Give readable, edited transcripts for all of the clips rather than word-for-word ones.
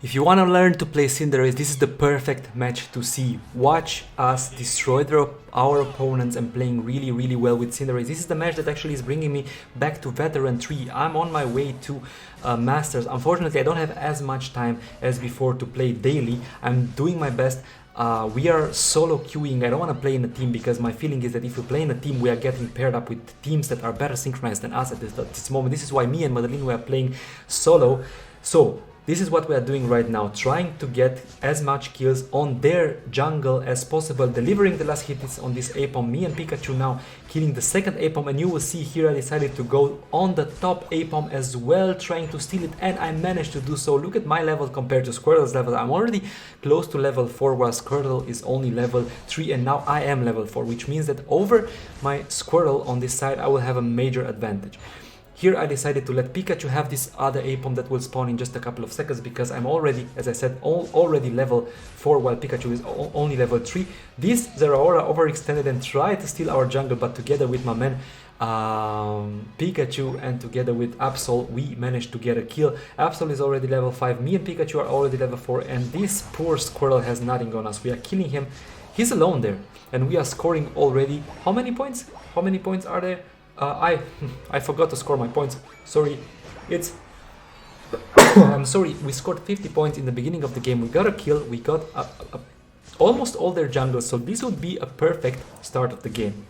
If you want to learn to play CINDERACE, this is the perfect match to see. Watch us destroy our opponents and playing really well with CINDERACE. This is the match that actually is bringing me back to Veteran 3. I'm on my way to Masters. Unfortunately, I don't have as much time as before to play daily. I'm doing my best. We are solo queuing. I don't want to play in a team because my feeling is that if we play in a team, we are getting paired up with teams that are better synchronized than us at this moment. This is why me and Madeline were playing solo. So this is what we are doing right now, trying to get as much kills on their jungle as possible, delivering the last hits on this APOM. Me and Pikachu now killing the second APOM, and you will see here I decided to go on the top APOM as well, trying to steal it, and I managed to do so. Look at my level compared to Squirtle's level. I'm already close to level 4, while Squirtle is only level 3, and now I am level 4, which means that over my Squirtle on this side I will have a major advantage. Here I decided to let Pikachu have this other APOM that will spawn in just a couple of seconds because I'm already, as I said, already level 4 while Pikachu is only level 3. This Zeraora overextended and tried to steal our jungle, but together with my man Pikachu and together with Absol, we managed to get a kill. Absol is already level 5, me and Pikachu are already level 4, and this poor Squirtle has nothing on us. We are killing him, he's alone there, and we are scoring already. How many points? How many points are there? I forgot to score my points. Sorry, it's I'm sorry. We scored 50 points in the beginning of the game. We got a kill. We got almost all their jungles. So this would be a perfect start of the game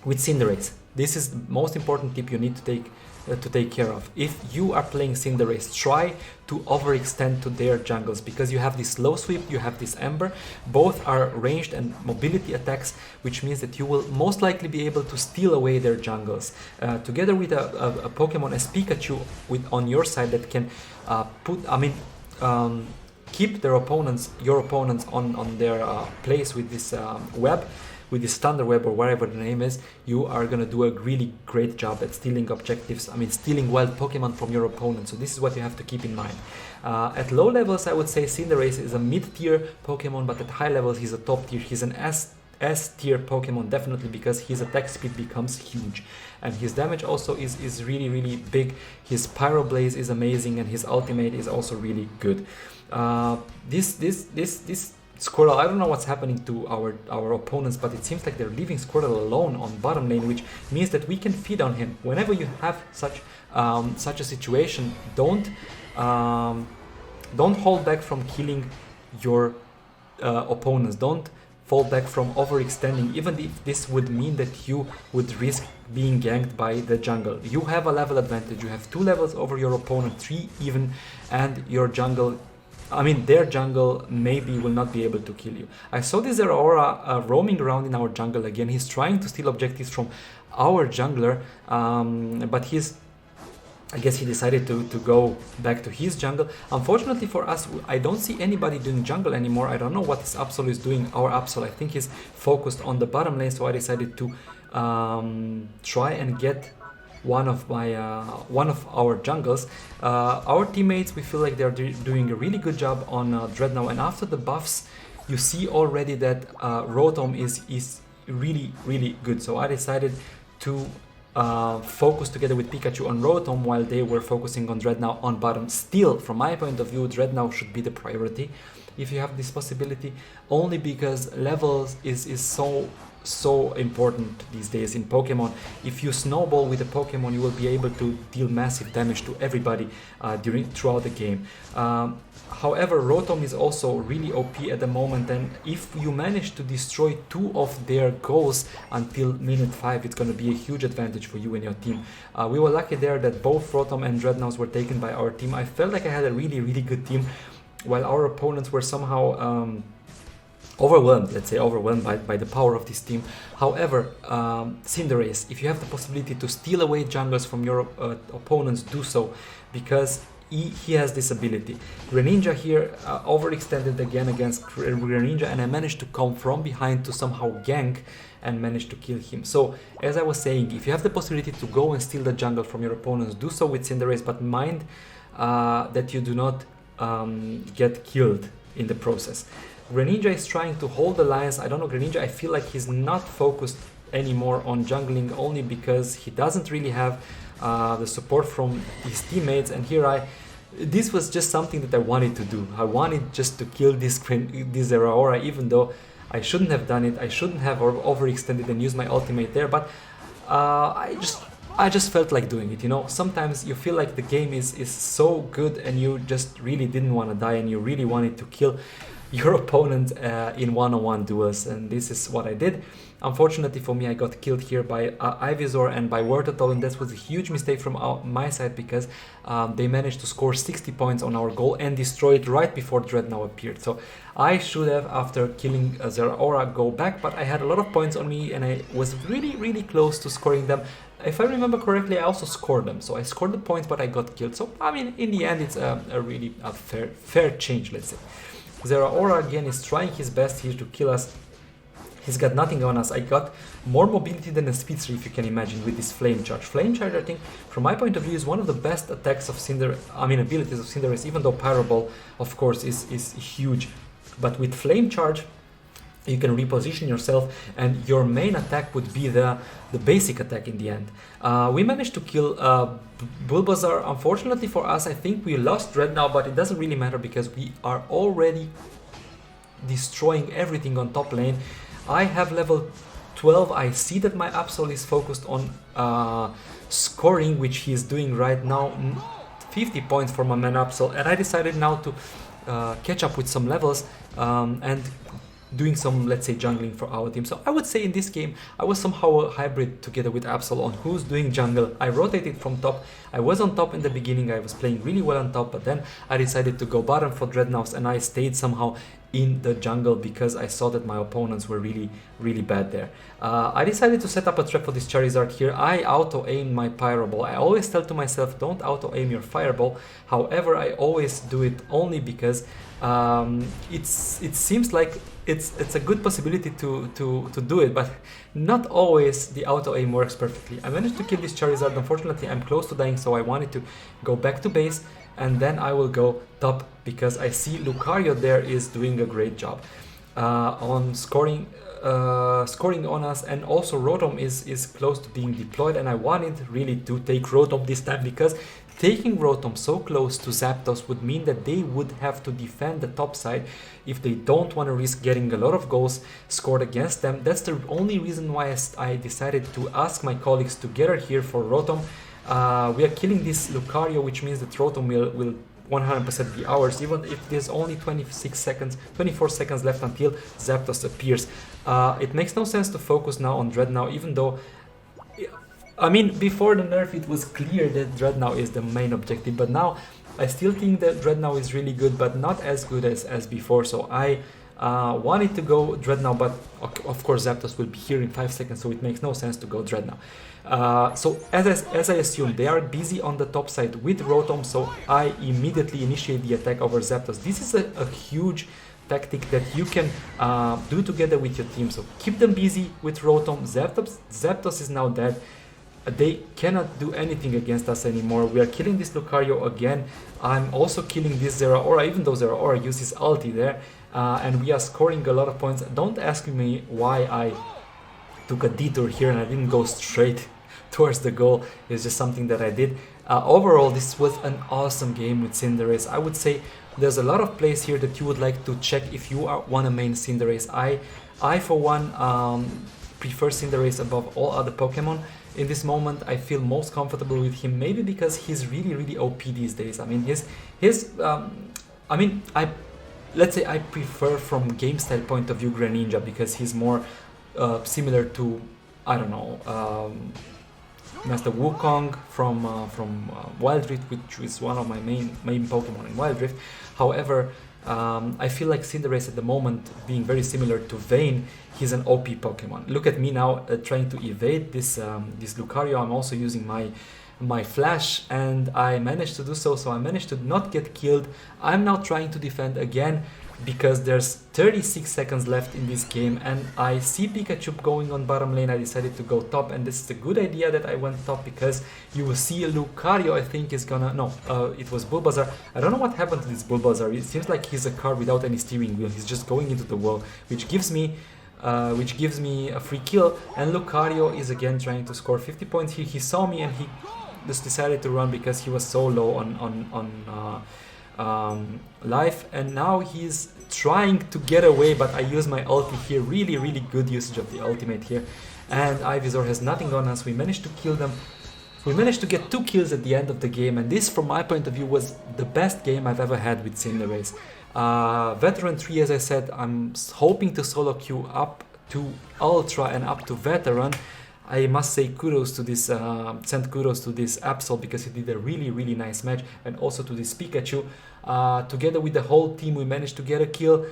with CINDERACE. This is the most important tip you need to take care of. If you are playing CINDERACE, try to overextend to their jungles because you have this low sweep, you have this Ember. Both are ranged and mobility attacks, which means that you will most likely be able to steal away their jungles. Together with a Pokemon as Pikachu on your side that can keep your opponents on their place with this web, with this Thunder Web or whatever the name is, you are gonna do a really great job at stealing objectives, stealing wild Pokemon from your opponent. So this is what you have to keep in mind. At low levels, I would say CINDERACE is a mid-tier Pokemon, but at high levels he's a top tier. He's an S-tier Pokemon, definitely, because his attack speed becomes huge. And his damage also is really big. His Pyro Blaze is amazing, and his ultimate is also really good. This Squirtle, I don't know what's happening to our opponents, but it seems like they're leaving Squirtle alone on bottom lane, which means that we can feed on him. Whenever you have such a situation, don't hold back from killing your opponents. Don't fall back from overextending, even if this would mean that you would risk being ganked by the jungle. You have a level advantage. You have 2 levels over your opponent, 3 even, and your jungle, their jungle maybe will not be able to kill you. I saw this Zeraora roaming around in our jungle again. He's trying to steal objectives from our jungler, but I guess he decided to go back to his jungle. Unfortunately for us, I don't see anybody doing jungle anymore. I don't know what this Absol is doing. Our Absol, I think, is focused on the bottom lane, so I decided to try and get one of our jungles. Our teammates, we feel like they're doing a really good job on Dreadnought, and after the buffs you see already that Rotom is really good. So I decided to focus together with Pikachu on Rotom while they were focusing on Dreadnought on bottom. Still, from my point of view, Dreadnought should be the priority if you have this possibility, only because levels is so important these days in Pokemon. If you snowball with a Pokemon, you will be able to deal massive damage to everybody throughout the game. However, Rotom is also really OP at the moment, and if you manage to destroy 2 of their goals until minute 5, it's going to be a huge advantage for you and your team. We were lucky there that both Rotom and Dreadnoughts were taken by our team. I felt like I had a really good team, while our opponents were somehow overwhelmed by the power of this team. However, CINDERACE, if you have the possibility to steal away jungles from your opponents, do so, because he has this ability. Greninja here overextended again against Greninja, and I managed to come from behind to somehow gank and manage to kill him. So, as I was saying, if you have the possibility to go and steal the jungle from your opponents, do so with CINDERACE, but mind that you do not get killed in the process. Greninja is trying to hold the lines. I don't know, Greninja, I feel like he's not focused anymore on jungling, only because he doesn't really have the support from his teammates. And here I this was just something that I wanted to do. I wanted just to kill this Zeraora, even though I shouldn't have done it. I shouldn't have overextended and used my ultimate there, but I just felt like doing it, you know. Sometimes you feel like the game is so good and you just really didn't want to die and you really wanted to kill your opponent in one-on-one duels, and this is what I did. Unfortunately for me, I got killed here by Ivysaur and by Wartortle, and that was a huge mistake from my side, because they managed to score 60 points on our goal and destroy it right before Dreadnought appeared. So I should have, after killing Zeraora, go back, but I had a lot of points on me and I was really close to scoring them. If I remember correctly, I also scored them, so I scored the points, but I got killed. So I mean, in the end, it's a really fair change, let's say. Zeraora again is trying his best here to kill us. He's got nothing on us. I got more mobility than a speed 3, if you can imagine, with this Flame Charge. Flame Charge, I think, from my point of view, is one of the best attacks of abilities of CINDERACE, even though Pyro Ball, of course, is huge. But with Flame Charge, you can reposition yourself and your main attack would be the basic attack in the end. We managed to kill Bulbasaur. Unfortunately for us, I think we lost Dreadnought, but it doesn't really matter because we are already destroying everything on top lane. I have level 12. I see that my Absol is focused on scoring, which he is doing right now. 50 points for my man Absol, and I decided now to catch up with some levels and doing some, let's say, jungling for our team. So I would say in this game I was somehow a hybrid together with Absol on who's doing jungle. I rotated from top. I was on top in the beginning. I was playing really well on top, but then I decided to go bottom for Dreadnoughts, and I stayed somehow in the jungle because I saw that my opponents were really bad there. I decided to set up a trap for this Charizard here. I auto-aim my Pyro Ball. I always tell to myself, don't auto-aim your Fireball. However, I always do it only because it seems like it's a good possibility to do it, but not always the auto-aim works perfectly. I managed to kill this Charizard. Unfortunately, I'm close to dying, so I wanted to go back to base, and then I will go top because I see Lucario there is doing a great job on scoring on us, and also Rotom is close to being deployed, and I wanted really to take Rotom this time because taking Rotom so close to Zapdos would mean that they would have to defend the top side if they don't want to risk getting a lot of goals scored against them. That's the only reason why I decided to ask my colleagues to gather here for Rotom. We are killing this Lucario, which means that Rotom will 100% be ours, even if there's only 24 seconds left until Zapdos appears. It makes no sense to focus now on Dreadnought, even though, I mean, before the nerf it was clear that Dreadnought is the main objective, but now I still think that Dreadnought is really good, but not as good as before. So I wanted to go Dreadnought, but of course Zapdos will be here in 5 seconds, so it makes no sense to go Dreadnought. So as I assume, they are busy on the top side with Rotom, so I immediately initiate the attack over Zapdos. This is a huge tactic that you can do together with your team. So keep them busy with Rotom. Zapdos is now dead. They cannot do anything against us anymore. We are killing this Lucario again. I'm also killing this Zeraora, even though Zeraora uses ulti there. And we are scoring a lot of points. Don't ask me why I took a detour here and I didn't go straight towards the goal. It's just something that I did. Overall, this was an awesome game with CINDERACE. I would say there's a lot of plays here that you would like to check if you want to main CINDERACE. I for one prefer CINDERACE above all other Pokemon. In this moment, I feel most comfortable with him, maybe because he's really OP these days. I mean, let's say I prefer from game style point of view Greninja because he's more similar to, I don't know, Master Wukong from Wild Rift, which is one of my main Pokemon in Wild Rift. However, I feel like CINDERACE at the moment, being very similar to Vayne, he's an OP Pokemon. Look at me now trying to evade this Lucario. I'm also using my flash, and I managed to do so. So I managed to not get killed. I'm now trying to defend again because there's 36 seconds left in this game, and I see Pikachu going on bottom lane. I decided to go top, and this is a good idea that I went top because you will see Lucario, I think, is gonna... No, it was Bulbasaur. I don't know what happened to this Bulbasaur. It seems like he's a car without any steering wheel. He's just going into the wall, which gives me a free kill. And Lucario is again trying to score 50 points here. He saw me and he just decided to run because he was so low on life, and now he's trying to get away, but I use my ulti here. Really good usage of the ultimate here, and Ivysaur has nothing on us. We managed to kill them. We managed to get 2 kills at the end of the game, and this, from my point of view, was the best game I've ever had with CINDERACE. Veteran 3, as I said, I'm hoping to solo queue up to Ultra and up to Veteran. I must say kudos to this, send kudos to this Absol, because he did a really nice match, and also to this Pikachu. Together with the whole team, we managed to get a kill.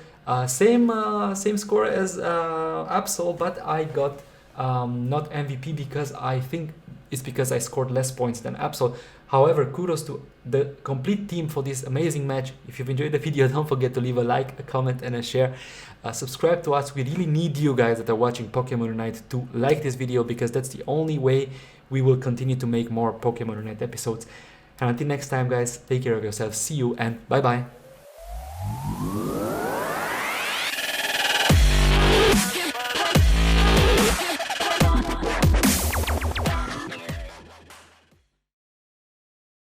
Same score as Absol, but I got not MVP because I think it's because I scored less points than Absol. However, kudos to the complete team for this amazing match. If you've enjoyed the video, don't forget to leave a like, a comment and a share. Subscribe to us. We really need you guys that are watching Pokemon Unite to like this video, because that's the only way we will continue to make more Pokemon Unite episodes. And until next time, guys, take care of yourselves. See you and bye bye.